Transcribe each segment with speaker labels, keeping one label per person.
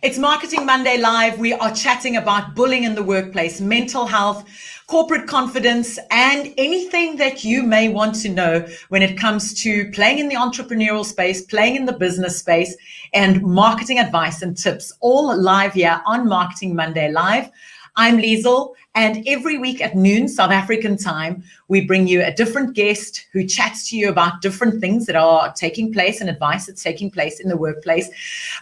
Speaker 1: It's Marketing Monday Live. We are chatting about bullying in the workplace, mental health, corporate confidence, and anything that you may want to know when it comes to playing in the entrepreneurial space, playing in the business space, and marketing advice and tips, all live here on Marketing Monday Live. I'm Liezel, and every week at noon South African time, we bring you a different guest who chats to you about different things that are taking place and advice that's taking place in the workplace.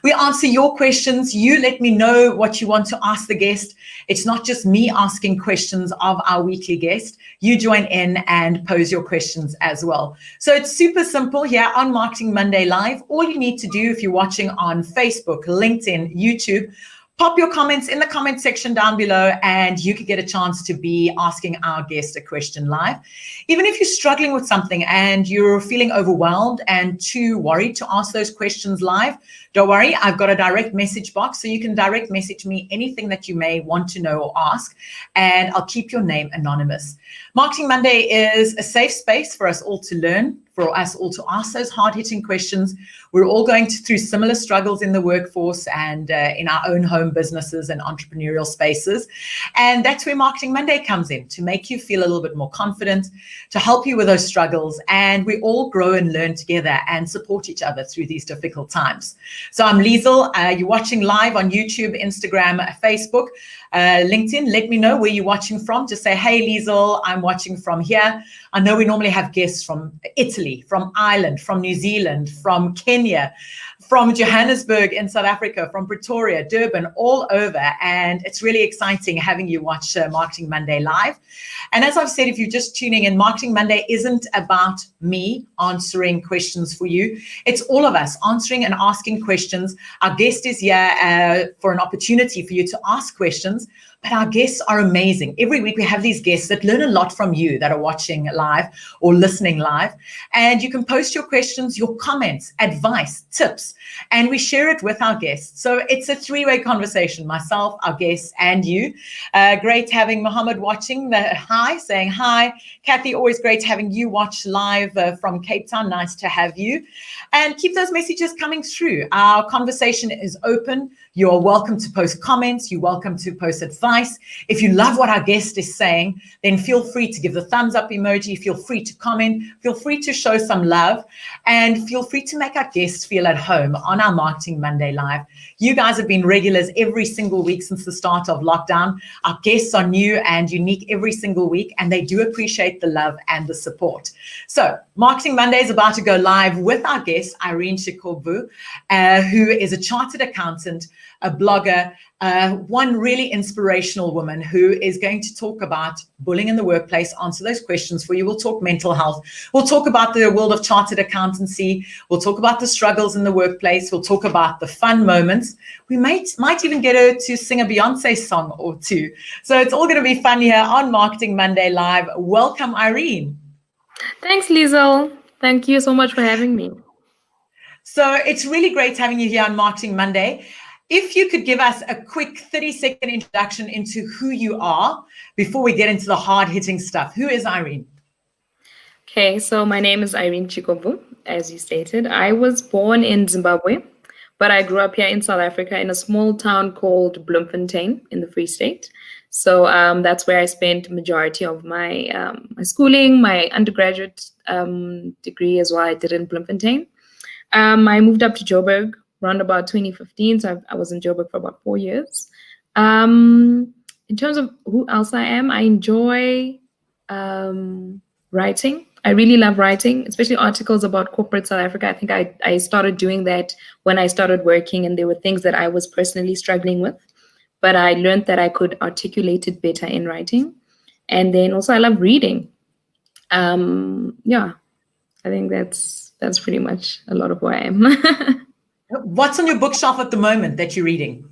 Speaker 1: We answer your questions. You let me know what you want to ask the guest. It's not just me asking questions of our weekly guest. You join in and pose your questions as well. So it's super simple here on Marketing Monday Live. All you need to do if you're watching on Facebook, LinkedIn, YouTube, pop your comments in the comment section down below and you could get a chance to be asking our guest a question live. Even if you're struggling with something and you're feeling overwhelmed and too worried to ask those questions live, don't worry, I've got a direct message box, so you can direct message me anything that you may want to know or ask, and I'll keep your name anonymous. Marketing Monday is a safe space for us all to learn, for us all to ask those hard-hitting questions. We're all going through similar struggles in the workforce and in our own home businesses and entrepreneurial spaces. And that's where Marketing Monday comes in, to make you feel a little bit more confident, to help you with those struggles. And we all grow and learn together and support each other through these difficult times. So I'm Liezel. You're watching live on YouTube, Instagram, Facebook, LinkedIn. Let me know where you're watching from. Just say, hey, Liezel, I'm watching from here. I know we normally have guests from Italy, from Ireland, from New Zealand, from Kenya, from Johannesburg in South Africa, from Pretoria, Durban, all over. And it's really exciting having you watch Marketing Monday Live. And as I've said, if you're just tuning in, Marketing Monday isn't about me answering questions for you. It's all of us answering and asking questions. Our guest is here for an opportunity for you to ask questions. But our guests are amazing. Every week we have these guests that learn a lot from you that are watching live or listening live. And you can post your questions, your comments, advice, tips, and we share it with our guests. So it's a three-way conversation, myself, our guests, and you. Great having Mohammed watching. Hi, saying hi. Kathy, always great having you watch live from Cape Town. Nice to have you. And keep those messages coming through. Our conversation is open. You're welcome to post comments. You're welcome to post advice. If you love what our guest is saying, then feel free to give the thumbs up emoji. Feel free to comment. Feel free to show some love. And feel free to make our guests feel at home on our Marketing Monday Live. You guys have been regulars every single week since the start of lockdown. Our guests are new and unique every single week, and they do appreciate the love and the support. So Marketing Monday is about to go live with our guest, Irene Chikobvu, who is a chartered accountant, a blogger, one really inspirational woman who is going to talk about bullying in the workplace, answer those questions for you. We'll talk mental health. We'll talk about the world of chartered accountancy. We'll talk about the struggles in the workplace. We'll talk about the fun moments. We might even get her to sing a Beyonce song or two. So it's all going to be fun here on Marketing Monday Live. Welcome, Irene.
Speaker 2: Thanks, Liezel. Thank you so much for having me.
Speaker 1: So it's really great having you here on Marketing Monday. If you could give us a quick 30-second introduction into who you are before we get into the hard-hitting stuff. Who is Irene?
Speaker 2: Okay, so my name is Irene Chikobvu, as you stated. I was born in Zimbabwe, but I grew up here in South Africa in a small town called Bloemfontein in the Free State. So that's where I spent majority of my my schooling, my undergraduate degree as well. I did in Bloemfontein. I moved up to Joburg around about 2015. So I was in Joburg for about 4 years. In terms of who else I am, I enjoy writing. I really love writing, especially articles about corporate South Africa. I think I started doing that when I started working, and there were things that I was personally struggling with, but I learned that I could articulate it better in writing. And then also I love reading. Yeah, I think that's pretty much a lot of who I am.
Speaker 1: What's on your bookshelf at the moment that you're reading?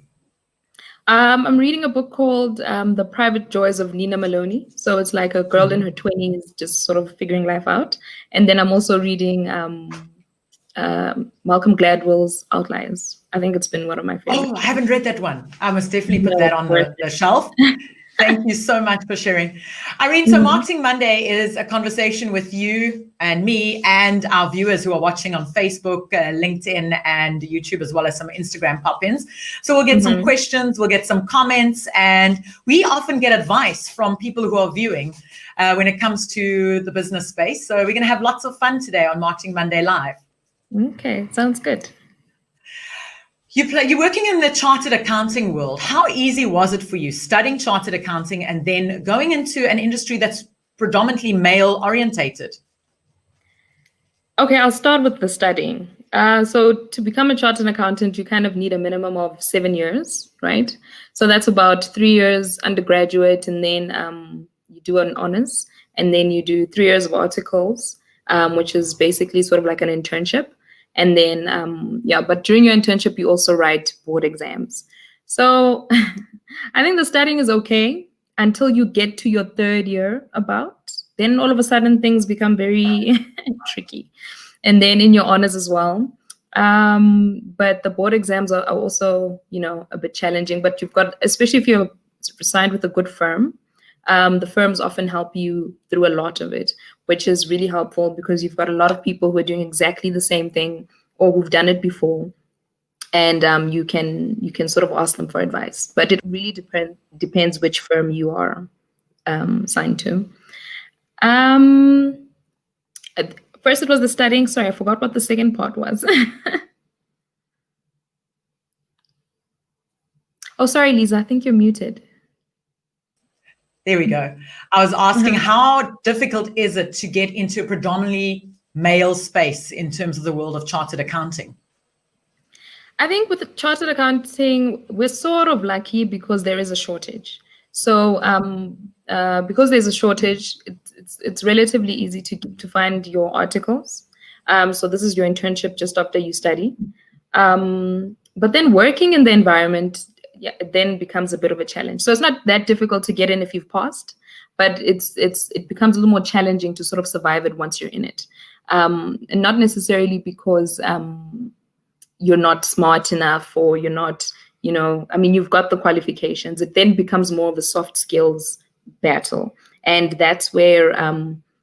Speaker 2: I'm reading a book called The Private Joys of Nina Maloney. So it's like a girl in her 20s just sort of figuring life out. And then I'm also reading Malcolm Gladwell's Outliers. I think it's been one of my favorites.
Speaker 1: Oh, I haven't read that one. I must definitely put that on the shelf. Thank you so much for sharing. Irene, so Marketing Monday is a conversation with you and me and our viewers who are watching on Facebook, LinkedIn, and YouTube, as well as some Instagram pop-ins. So we'll get some questions, we'll get some comments, and we often get advice from people who are viewing when it comes to the business space. So we're going to have lots of fun today on Marketing Monday Live.
Speaker 2: Okay, sounds good.
Speaker 1: You're working in the chartered accounting world. How easy was it for you studying chartered accounting and then going into an industry that's predominantly male orientated?
Speaker 2: Okay, I'll start with the studying. So to become a chartered accountant, you kind of need a minimum of 7 years, right? So that's about 3 years undergraduate, and then you do an honors, and then you do 3 years of articles, which is basically sort of like an internship. And then, but during your internship, you also write board exams. So I think the studying is okay until you get to your 3rd year about. Then all of a sudden things become very tricky. And then in your honors as well. But the board exams are also, a bit challenging. But you've got, especially if you're signed with a good firm, the firms often help you through a lot of it, which is really helpful because you've got a lot of people who are doing exactly the same thing or who've done it before. And you can sort of ask them for advice. But it really depends which firm you are signed to. First, it was the studying. Sorry, I forgot what the second part was. Oh, sorry, Lisa, I think you're muted.
Speaker 1: There we go. I was asking how difficult is it to get into a predominantly male space in terms of the world of chartered accounting?
Speaker 2: I think with chartered accounting, we're sort of lucky because there is a shortage. So because there's a shortage, it's relatively easy to find your articles. So this is your internship just after you study. But then working in the environment, it then becomes a bit of a challenge. So it's not that difficult to get in if you've passed, but it becomes a little more challenging to sort of survive it once you're in it. And not necessarily because you're not smart enough or you're not, you've got the qualifications. It then becomes more of a soft skills battle. And that's where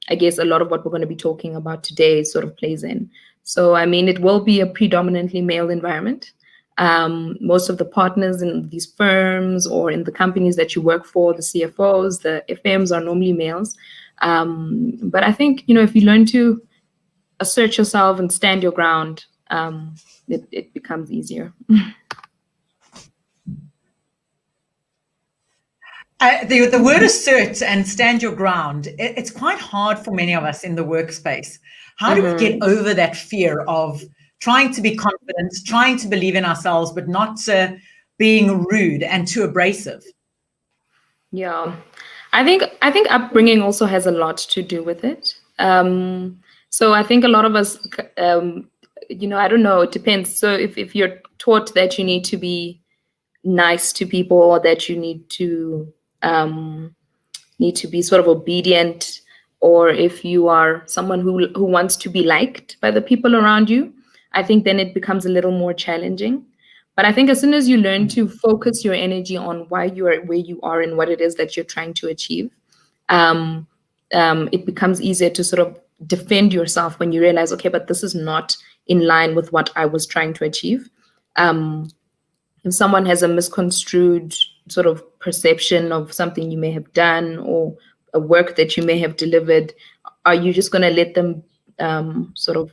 Speaker 2: I guess a lot of what we're going to be talking about today sort of plays in. So, it will be a predominantly male environment. Most of the partners in these firms or in the companies that you work for, the CFOs, the FMs are normally males. But I think, if you learn to assert yourself and stand your ground, it becomes easier.
Speaker 1: The word assert and stand your ground, it's quite hard for many of us in the workspace. How do we get over that fear of trying to be confident, trying to believe in ourselves, but not being rude and too abrasive?
Speaker 2: Yeah, I think upbringing also has a lot to do with it. So I think a lot of us, I don't know, it depends. So if you're taught that you need to be nice to people or that you need to be sort of obedient, or if you are someone who wants to be liked by the people around you, I think then it becomes a little more challenging. But I think as soon as you learn to focus your energy on why you are where you are and what it is that you're trying to achieve, it becomes easier to sort of defend yourself when you realize, okay, but this is not in line with what I was trying to achieve. If someone has a misconstrued sort of perception of something you may have done or a work that you may have delivered, are you just going to let them sort of,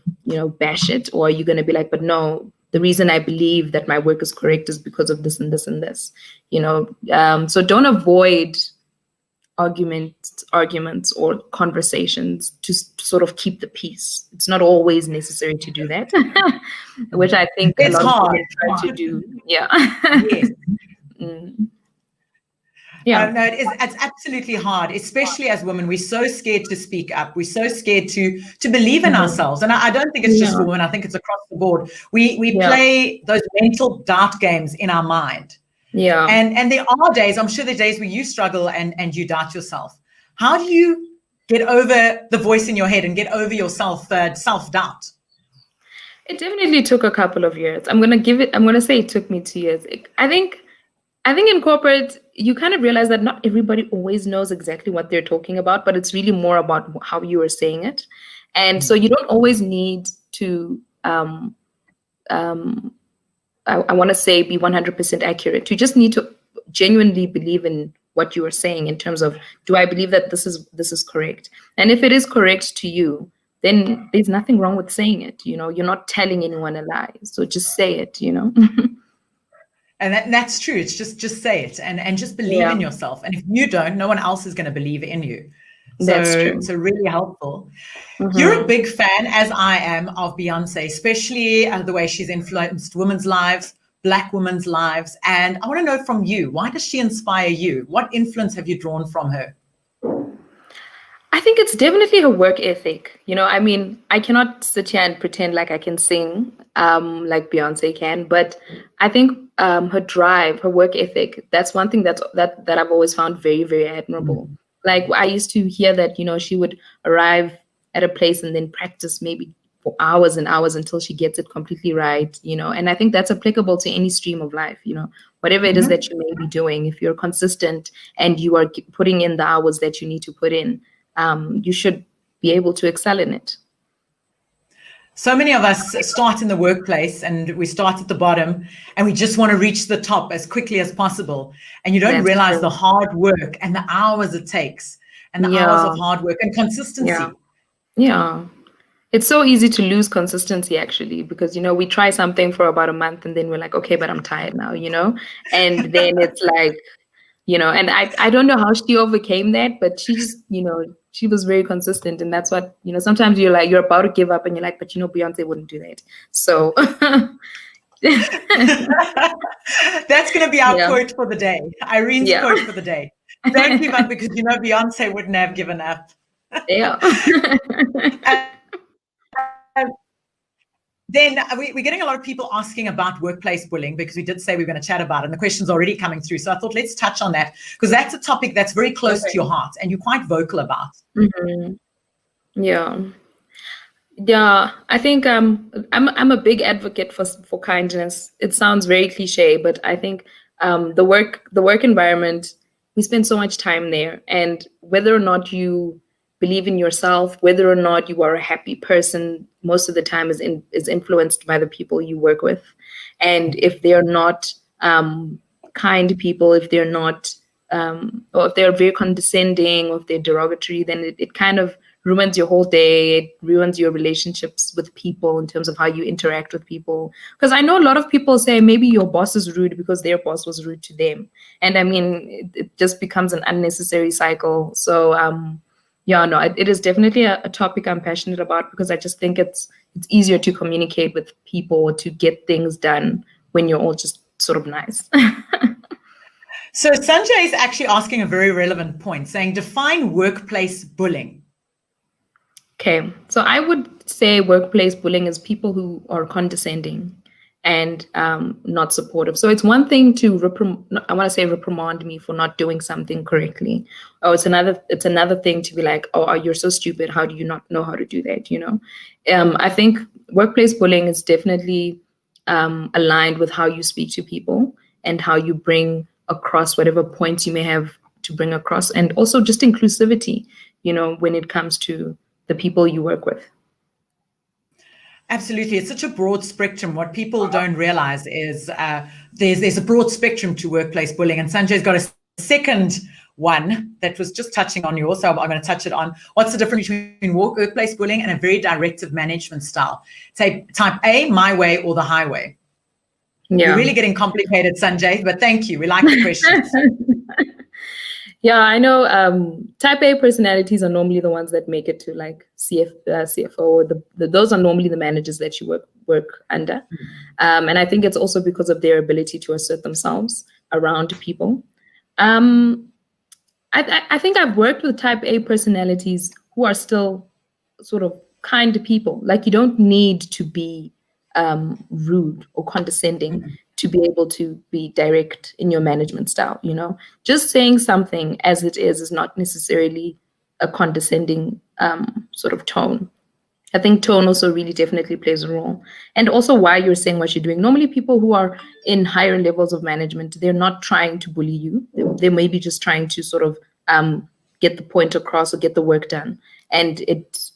Speaker 2: bash it? Or are you going to be like, but no, the reason I believe that my work is correct is because of this and this and this, so don't avoid arguments or conversations to sort of keep the peace. It's not always necessary to do that, which I think
Speaker 1: it's
Speaker 2: a lot
Speaker 1: hard.
Speaker 2: of people try to do. Yeah.
Speaker 1: Yes.
Speaker 2: Yeah.
Speaker 1: No, it's absolutely hard, especially as women. We're so scared to speak up. We're so scared to believe in ourselves. And I don't think it's just for women. I think it's across the board. We play those mental dart games in our mind.
Speaker 2: Yeah.
Speaker 1: And there are days, I'm sure there are days where you struggle and you doubt yourself. How do you get over the voice in your head and get over your self-doubt?
Speaker 2: It definitely took a couple of years. I'm going to say it took me 2 years. I think in corporate, you kind of realize that not everybody always knows exactly what they're talking about, but it's really more about how you are saying it. And so you don't always need to, I want to say, be 100% accurate. You just need to genuinely believe in what you are saying in terms of, do I believe that this is correct? And if it is correct to you, then there's nothing wrong with saying it. You're not telling anyone a lie. So just say it,
Speaker 1: And that's true. It's just say it and just believe in yourself. And if you don't, no one else is going to believe in you.
Speaker 2: That's true.
Speaker 1: So really helpful. You're a big fan, as I am, of Beyonce, especially the way she's influenced women's lives, Black women's lives. And I want to know from you, why does she inspire you? What influence have you drawn from her?
Speaker 2: I think it's definitely her work ethic. I cannot sit here and pretend like I can sing like Beyonce can, but I think her drive, her work ethic, that's one thing that I've always found very, very admirable. Like, I used to hear that, she would arrive at a place and then practice maybe for hours and hours until she gets it completely right, and I think that's applicable to any stream of life, whatever it is that you may be doing. If you're consistent and you are putting in the hours that you need to put in, you should be able to excel in it.
Speaker 1: So many of us start in the workplace and we start at the bottom and we just want to reach the top as quickly as possible. And you don't realize the hard work and the hours it takes and the hours of hard work and consistency.
Speaker 2: Yeah. It's so easy to lose consistency, actually, because, we try something for about a month and then we're like, okay, but I'm tired now, and then it's like, and I don't know how she overcame that, but she just, she was very consistent. And that's what, sometimes you're like, you're about to give up and you're like, but Beyonce wouldn't do that. So
Speaker 1: that's going to be our quote for the day. Irene's quote for the day. Don't give up, because Beyonce wouldn't have given up.
Speaker 2: Yeah.
Speaker 1: Then we're getting a lot of people asking about workplace bullying, because we did say we were going to chat about it, and the questions are already coming through. So I thought, let's touch on that, because that's a topic that's very close to your heart and you're quite vocal about.
Speaker 2: Yeah. I think I'm a big advocate for kindness. It sounds very cliche, but I think the work environment, we spend so much time there, and whether or not you believe in yourself, whether or not you are a happy person, most of the time is influenced by the people you work with. And if they're not kind people, if they're not, or if they're very condescending, or if they're derogatory, then it kind of ruins your whole day. It ruins your relationships with people in terms of how you interact with people. Because I know a lot of people say maybe your boss is rude because their boss was rude to them. And I mean, it just becomes an unnecessary cycle. So, it is definitely a topic I'm passionate about, because I just think it's easier to communicate with people, to get things done when you're all just sort of nice.
Speaker 1: So Sanjay is actually asking a very relevant point, saying, define workplace bullying.
Speaker 2: Okay, so I would say workplace bullying is people who are condescending and not supportive. So it's one thing to reprimand me for not doing something correctly. Or it's another thing to be like, oh, you're so stupid. How do you not know how to do that? I think workplace bullying is definitely aligned with how you speak to people and how you bring across whatever points you may have to bring across, and also just inclusivity, when it comes to the people you work with.
Speaker 1: Absolutely. It's such a broad spectrum. What people don't realize is there's a broad spectrum to workplace bullying. And Sanjay's got a second one that was just touching on yours, so I'm going to touch it on. What's the difference between workplace bullying and a very directive management style? Say type A, my way, or the highway. Yeah. You're really getting complicated, Sanjay, but thank you. We like the questions.
Speaker 2: Yeah, I know type A personalities are normally the ones that make it to like CFO. Those are normally the managers that you work under. And I think it's also because of their ability to assert themselves around people. I think I've worked with type A personalities who are still sort of kind people. Like, you don't need to be rude or condescending to be able to be direct in your management style. Just saying something as it is not necessarily a condescending sort of tone. I think tone also really definitely plays a role. And also why you're saying what you're doing. Normally people who are in higher levels of management, they're not trying to bully you. They may be just trying to sort of get the point across or get the work done. And it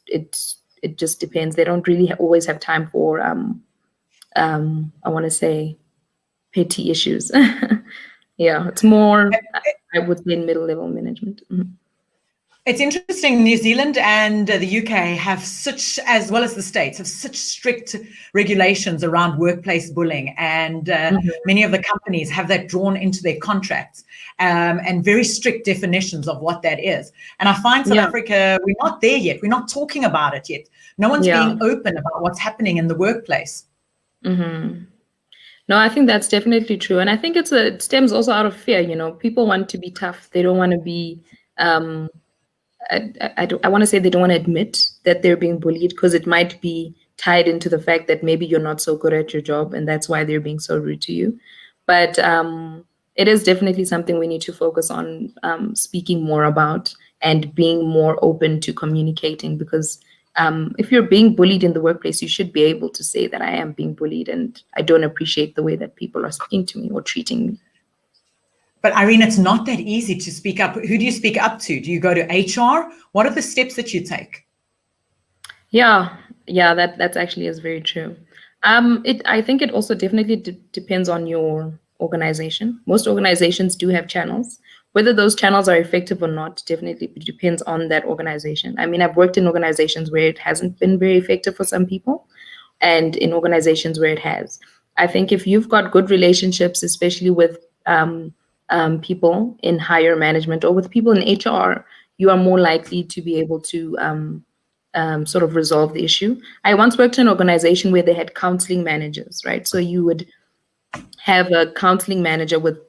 Speaker 2: just depends. They don't really always have time for I want to say petty issues. Yeah, it's more, I would say, middle level management. Mm-hmm.
Speaker 1: It's interesting, New Zealand and the UK have such, as well as the States, have such strict regulations around workplace bullying. And many of the companies have that drawn into their contracts and very strict definitions of what that is. And I find South Africa, we're not there yet. We're not talking about it yet. No one's being open about what's happening in the workplace.
Speaker 2: Mm-hmm. No, I think that's definitely true. And I think it stems also out of fear. You know, people want to be tough. They don't want to be... I want to say they don't want to admit that they're being bullied because it might be tied into the fact that maybe you're not so good at your job and that's why they're being so rude to you. But it is definitely something we need to focus on speaking more about and being more open to communicating, because if you're being bullied in the workplace, you should be able to say that I am being bullied and I don't appreciate the way that people are speaking to me or treating me.
Speaker 1: But Irene, it's not that easy to speak up. Who do you speak up to? Do you go to HR? What are the steps that you take?
Speaker 2: Yeah, that actually is very true. I think it also definitely depends on your organization. Most organizations do have channels. Whether those channels are effective or not definitely depends on that organization. I mean, I've worked in organizations where it hasn't been very effective for some people, and in organizations where it has. I think if you've got good relationships, especially with people in higher management or with people in HR, you are more likely to be able to sort of resolve the issue. I once worked in an organization where they had counseling managers, right? So you would have a counseling manager with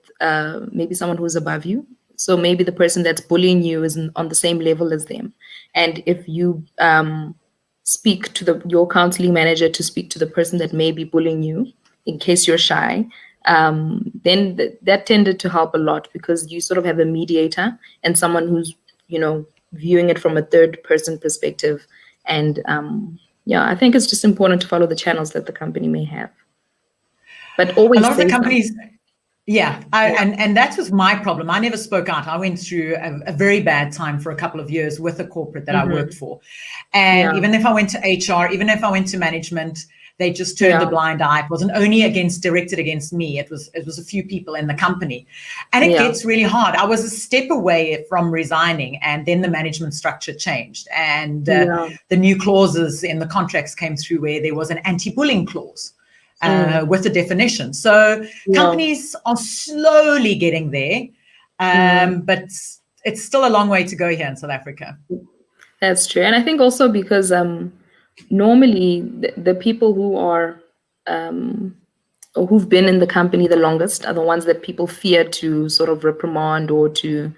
Speaker 2: maybe someone who's above you. So maybe the person that's bullying you is on the same level as them. And if you speak to your counseling manager to speak to the person that may be bullying you, in case you're shy, then that tended to help a lot, because you sort of have a mediator and someone who's, viewing it from a third person perspective. And I think it's just important to follow the channels that the company may have. But always
Speaker 1: a lot of the companies,
Speaker 2: something.
Speaker 1: And that was my problem. I never spoke out. I went through a very bad time for a couple of years with a corporate that I worked for. And even if I went to HR, even if I went to management, they just turned a blind eye. It wasn't only directed against me. It was a few people in the company. And it gets really hard. I was a step away from resigning, and then the management structure changed. And the new clauses in the contracts came through where there was an anti-bullying clause. With the definition. So companies are slowly getting there, but it's still a long way to go here in South Africa.
Speaker 2: That's true. And I think also because normally the people who are or who've been in the company the longest are the ones that people fear to sort of reprimand or to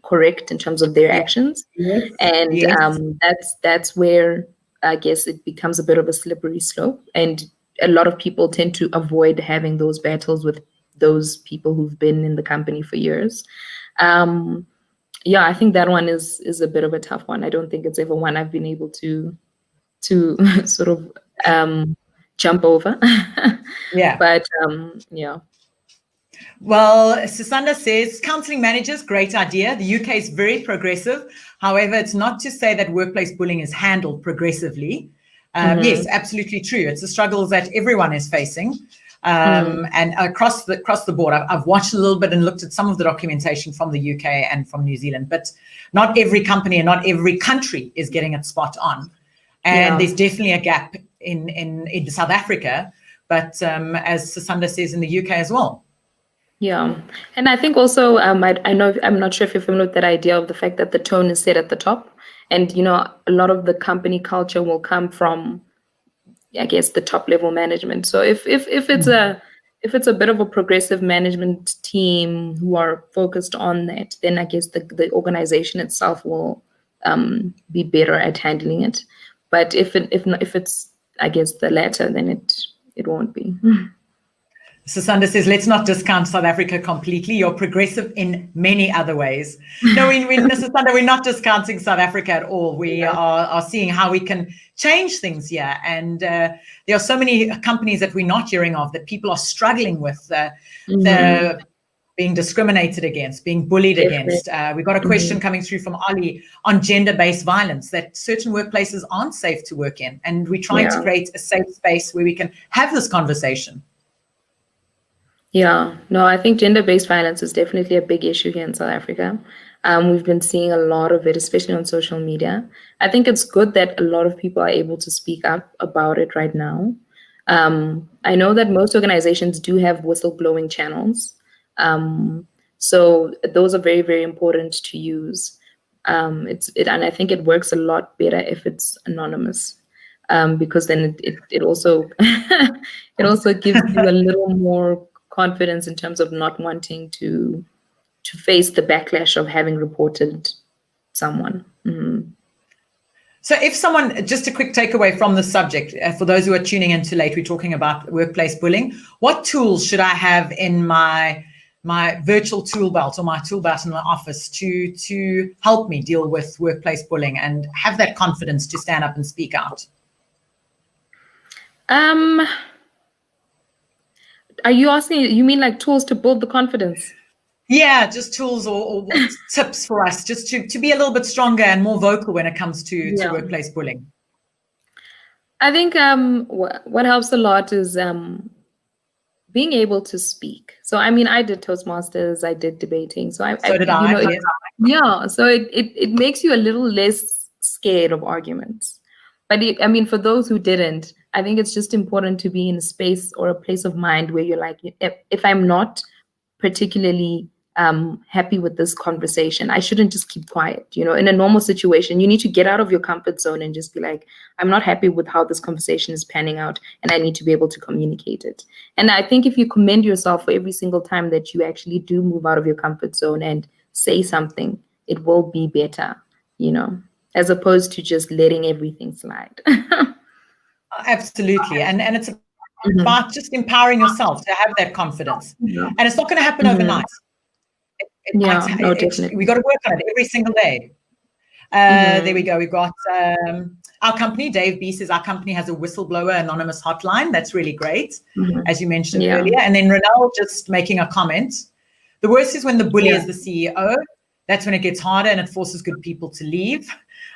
Speaker 2: correct in terms of their actions.
Speaker 1: Yes.
Speaker 2: And that's where I guess it becomes a bit of a slippery slope. And a lot of people tend to avoid having those battles with those people who've been in the company for years. I think that one is a bit of a tough one. I don't think it's ever one I've been able to sort of jump over. But
Speaker 1: Well, Susanda says, counseling managers, great idea. The UK is very progressive. However, it's not to say that workplace bullying is handled progressively. Yes, absolutely true. It's the struggles that everyone is facing. And across the board, I've watched a little bit and looked at some of the documentation from the UK and from New Zealand, but not every company and not every country is getting it spot on. And there's definitely a gap in South Africa, but as Susanda says, in the UK as well.
Speaker 2: Yeah. And I think also, I know, I'm not sure if you're familiar with that idea of the fact that the tone is set at the top. And, a lot of the company culture will come from, I guess, the top level management. So if it's a bit of a progressive management team who are focused on that, then I guess the organization itself will be better at handling it. But if it's, I guess, the latter, then it won't be.
Speaker 1: Sasanda says, let's not discount South Africa completely. You're progressive in many other ways. No, Sasanda, we're not discounting South Africa at all. We are seeing how we can change things here. And there are so many companies that we're not hearing of that people are struggling with. The being discriminated against, being bullied against. We've got a question coming through from Ali on gender-based violence, that certain workplaces aren't safe to work in. And we're trying to create a safe space where we can have this conversation.
Speaker 2: Yeah, no, I think gender-based violence is definitely a big issue here in South Africa. We've been seeing a lot of it, especially on social media. I think it's good that a lot of people are able to speak up about it right now. I know that most organizations do have whistleblowing channels. So those are very, very important to use. And I think it works a lot better if it's anonymous, because then it also it also gives you a little more confidence in terms of not wanting to face the backlash of having reported someone.
Speaker 1: So if someone, just a quick takeaway from the subject, for those who are tuning in too late, we're talking about workplace bullying. What tools should I have in my virtual tool belt or my tool belt in the office to help me deal with workplace bullying and have that confidence to stand up and speak out?
Speaker 2: Are you asking, you mean like tools to build the confidence?
Speaker 1: Yeah, just tools or tips for us just to be a little bit stronger and more vocal when it comes to workplace bullying.
Speaker 2: I think what helps a lot is being able to speak. So, I mean, I did Toastmasters, I did debating. So did I. So it makes you a little less scared of arguments. But I mean, for those who didn't, I think it's just important to be in a space or a place of mind where you're like, if I'm not particularly happy with this conversation, I shouldn't just keep quiet. In a normal situation, you need to get out of your comfort zone and just be like, I'm not happy with how this conversation is panning out, and I need to be able to communicate it. And I think if you commend yourself for every single time that you actually do move out of your comfort zone and say something, it will be better, as opposed to just letting everything slide.
Speaker 1: Absolutely. And it's about just empowering yourself to have that confidence. And it's not going to happen overnight. We got to work on it every single day. There we go. We've got our company. Dave B says our company has a whistleblower anonymous hotline. That's really great, as you mentioned earlier. And then Renal just making a comment. The worst is when the bully is the CEO. That's when it gets harder and it forces good people to leave.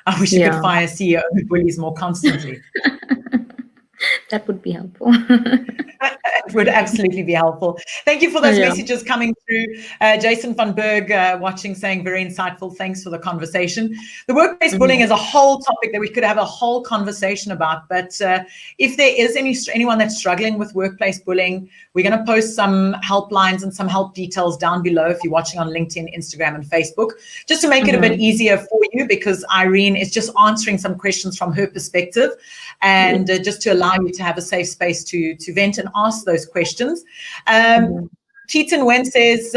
Speaker 1: I wish you could fire a CEO who bullies more constantly.
Speaker 2: That would be helpful.
Speaker 1: It would absolutely be helpful. Thank you for those messages coming through. Jason van Berg watching, saying very insightful. Thanks for the conversation. The workplace bullying is a whole topic that we could have a whole conversation about. But if there is anyone that's struggling with workplace bullying, we're going to post some helplines and some help details down below if you're watching on LinkedIn, Instagram, and Facebook, just to make it a bit easier for you, because Irene is just answering some questions from her perspective, and just to allow you to have a safe space to vent and ask those questions. Cheaton Wen says,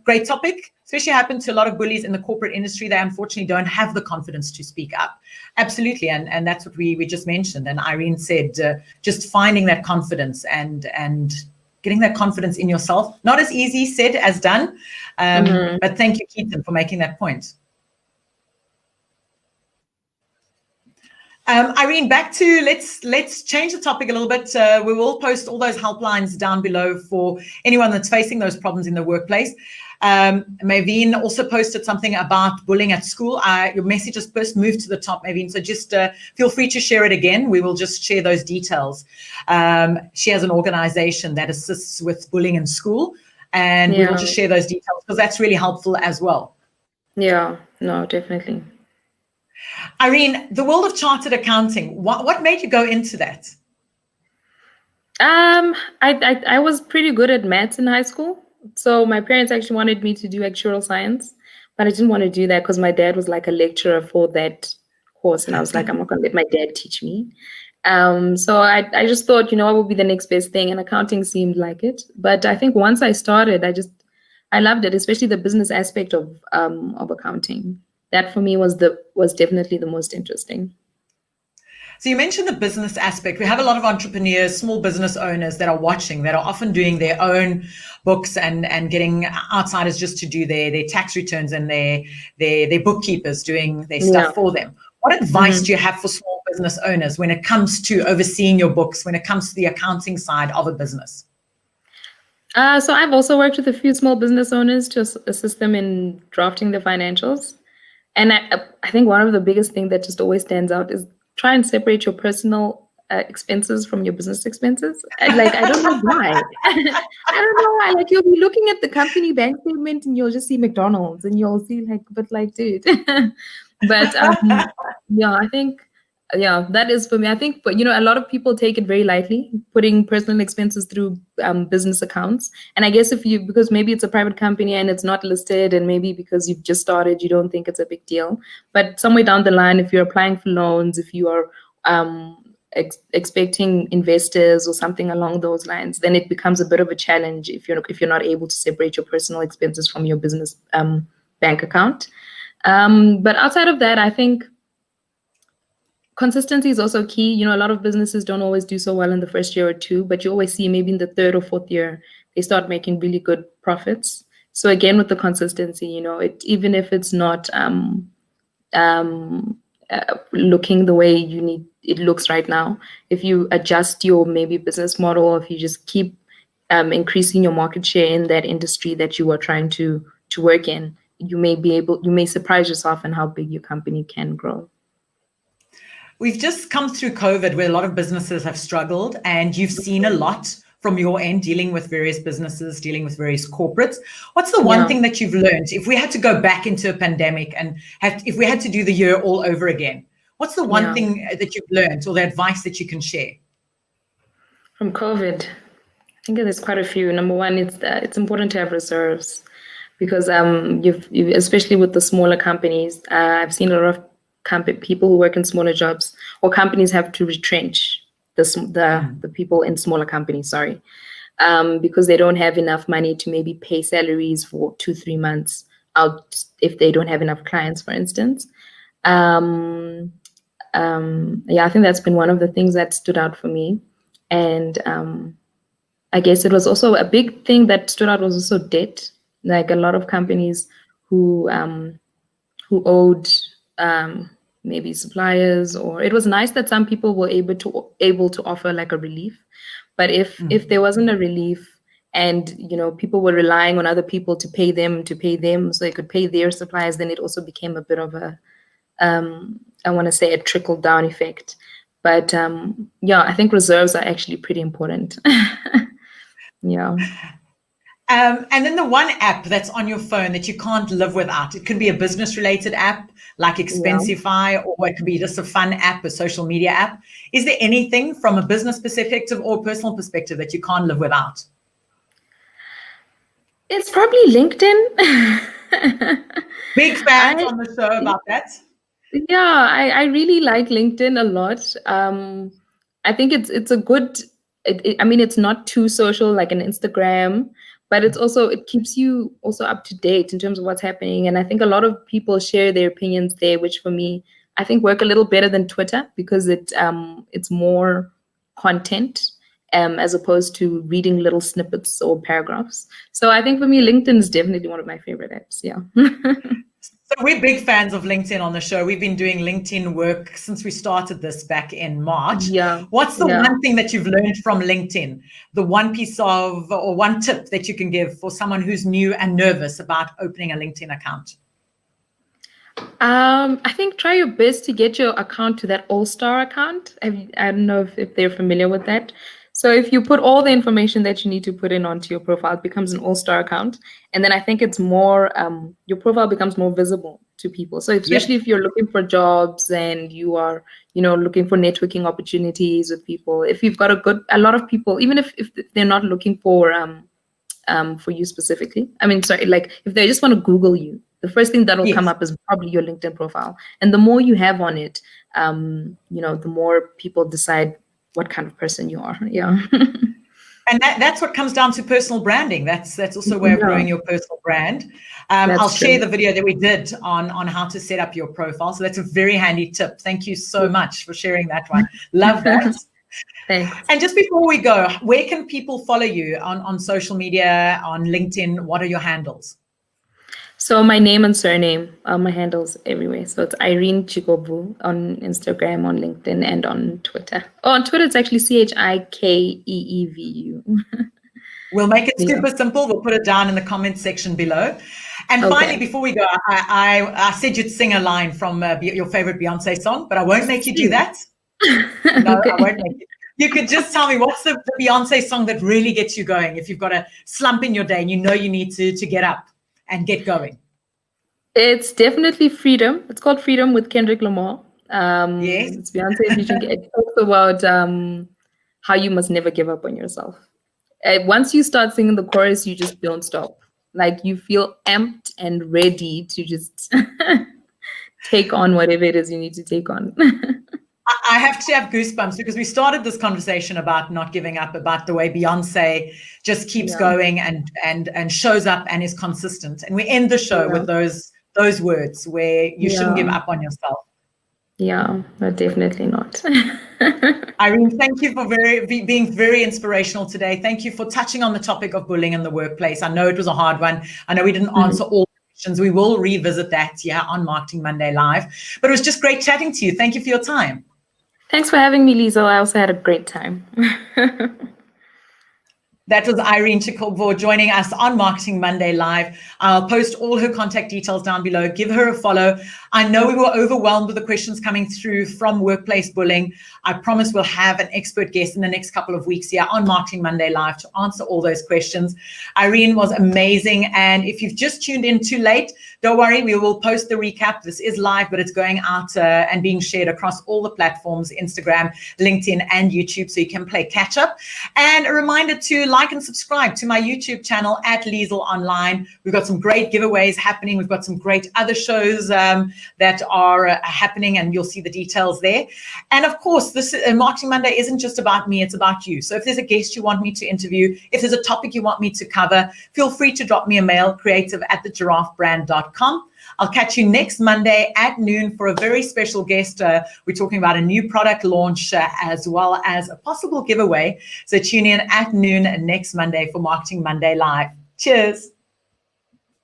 Speaker 1: great topic, especially happened to a lot of bullies in the corporate industry. They unfortunately don't have the confidence to speak up. Absolutely. And that's what we just mentioned. And Irene said, just finding that confidence and getting that confidence in yourself. Not as easy said as done. But thank you, Keaton, for making that point. Irene, back to let's change the topic a little bit. We will post all those helplines down below for anyone that's facing those problems in the workplace. Maveen also posted something about bullying at school. Your message has first moved to the top, Maveen, so just feel free to share it again. We will just share those details. She has an organization that assists with bullying in school, and we will just share those details because that's really helpful as well.
Speaker 2: Yeah, no, definitely.
Speaker 1: Irene, the world of chartered accounting, what made you go into that?
Speaker 2: I was pretty good at maths in high school. So my parents actually wanted me to do actuarial science, but I didn't want to do that because my dad was like a lecturer for that course. And I was like, I'm not going to let my dad teach me. So I just thought, what would be the next best thing? And accounting seemed like it. But I think once I started, I loved it, especially the business aspect of accounting. That for me was definitely the most interesting.
Speaker 1: So you mentioned the business aspect. We have a lot of entrepreneurs, small business owners that are watching, that are often doing their own books and getting outsiders just to do their tax returns and their bookkeepers doing their stuff for them. What advice do you have for small business owners when it comes to overseeing your books, when it comes to the accounting side of a business?
Speaker 2: So I've also worked with a few small business owners to assist them in drafting the financials. And I think one of the biggest things that just always stands out is try and separate your personal expenses from your business expenses. I don't know why. I don't know why. Like, you'll be looking at the company bank statement and you'll just see McDonald's and you'll see dude. But yeah, I think, that is for me. I think, but a lot of people take it very lightly, putting personal expenses through business accounts. And I guess because maybe it's a private company and it's not listed, and maybe because you've just started, you don't think it's a big deal. But somewhere down the line, if you're applying for loans, if you are expecting investors or something along those lines, then it becomes a bit of a challenge if you're not able to separate your personal expenses from your business bank account. But outside of that, I think consistency is also key. A lot of businesses don't always do so well in the first year or two, but you always see maybe in the third or fourth year, they start making really good profits. So again, with the consistency, even if it's not looking the way it looks right now, if you adjust your maybe business model, or if you just keep increasing your market share in that industry that you are trying to work in, you may surprise yourself in how big your company can grow.
Speaker 1: We've just come through COVID where a lot of businesses have struggled, and you've seen a lot from your end dealing with various businesses, dealing with various corporates. What's the one thing that you've learned? If we had to go back into a pandemic and if we had to do the year all over again, what's the one thing that you've learned or the advice that you can share?
Speaker 2: From COVID, I think there's quite a few. Number one, it's important to have reserves, because you've especially with the smaller companies, I've seen a lot of people who work in smaller jobs, or companies have to retrench the people in smaller companies, because they don't have enough money to maybe pay salaries for 2-3 months out if they don't have enough clients, for instance. I think that's been one of the things that stood out for me. And I guess it was also a big thing that stood out was also debt. Like, a lot of companies who owed maybe suppliers, or it was nice that some people were able to offer like a relief. But if there wasn't a relief, and people were relying on other people to pay them so they could pay their suppliers, then it also became a bit of a I want to say a trickle down effect. But I think reserves are actually pretty important.
Speaker 1: And then the one app that's on your phone that you can't live without. It could be a business-related app like Expensify, or it could be just a fun app, a social media app. Is there anything from a business perspective or personal perspective that you can't live without?
Speaker 2: It's probably LinkedIn.
Speaker 1: Big fans on the show about that.
Speaker 2: Yeah, I really like LinkedIn a lot. I think it's a good. It's not too social like an Instagram, but it keeps you also up to date in terms of what's happening. And I think a lot of people share their opinions there, which for me, I think work a little better than Twitter, because it's more content as opposed to reading little snippets or paragraphs. So I think for me, LinkedIn is definitely one of my favorite apps. Yeah.
Speaker 1: So we're big fans of LinkedIn on the show. We've been doing LinkedIn work since we started this back in March.
Speaker 2: Yeah.
Speaker 1: What's the one thing that you've learned from LinkedIn? The one piece of, or one tip that you can give for someone who's new and nervous about opening a LinkedIn account?
Speaker 2: I think try your best to get your account to that all-star account. I don't know if they're familiar with that. So if you put all the information that you need to put in onto your profile, it becomes an all-star account. And then I think it's more, your profile becomes more visible to people. So especially if you're looking for jobs and you are, looking for networking opportunities with people, if you've got a lot of people, even if they're not looking for you specifically, like if they just want to Google you, the first thing that will come up is probably your LinkedIn profile. And the more you have on it, the more people decide what kind of person you are. Yeah.
Speaker 1: And that's what comes down to personal branding. That's also a way of growing your personal brand. I'll share the video that we did on how to set up your profile. So that's a very handy tip. Thank you so much for sharing that one. Love that.
Speaker 2: Thanks.
Speaker 1: And just before we go, where can people follow you on social media, on LinkedIn? What are your handles?
Speaker 2: So my name and surname are my handles everywhere. So it's Irene Chikobvu on Instagram, on LinkedIn, and on Twitter. Oh, on Twitter, it's actually CHIKEEVU.
Speaker 1: We'll make it super simple. We'll put it down in the comment section below. And finally, before we go, I said you'd sing a line from your favorite Beyonce song, but I won't make you do that. No, I won't make you. You could just tell me what's the Beyonce song that really gets you going if you've got a slump in your day and you know you need to get up and get going.
Speaker 2: It's definitely Freedom. It's called Freedom with Kendrick Lamar.
Speaker 1: Yes.
Speaker 2: It's Beyonce featuring. It talks about how you must never give up on yourself. Once you start singing the chorus, you just don't stop. Like you feel amped and ready to just take on whatever it is you need to take on.
Speaker 1: I have to have goosebumps because we started this conversation about not giving up, about the way Beyonce just keeps going and shows up and is consistent. And we end the show with those words where you shouldn't give up on yourself.
Speaker 2: Yeah, but definitely not.
Speaker 1: Irene, thank you for being very inspirational today. Thank you for touching on the topic of bullying in the workplace. I know it was a hard one. I know we didn't answer all questions. We will revisit that, on Marketing Monday Live. But it was just great chatting to you. Thank you for your time.
Speaker 2: Thanks for having me, Liezel. I also had a great time.
Speaker 1: That was Irene Chikobvu joining us on Marketing Monday Live. I'll post all her contact details down below. Give her a follow. I know we were overwhelmed with the questions coming through from workplace bullying. I promise we'll have an expert guest in the next couple of weeks here on Marketing Monday Live to answer all those questions. Irene was amazing. And if you've just tuned in too late, don't worry, we will post the recap. This is live, but it's going out and being shared across all the platforms, Instagram, LinkedIn, and YouTube, so you can play catch up. And a reminder to like and subscribe to my YouTube channel at Liezel Online. We've got some great giveaways happening. We've got some great other shows that are happening, and you'll see the details there. And of course, this Marketing Monday isn't just about me, it's about you. So if there's a guest you want me to interview, if there's a topic you want me to cover, feel free to drop me a mail, creative@thegiraffebrand.com. I'll catch you next Monday at noon for a very special guest. We're talking about a new product launch as well as a possible giveaway. So tune in at noon next Monday for Marketing Monday Live. Cheers.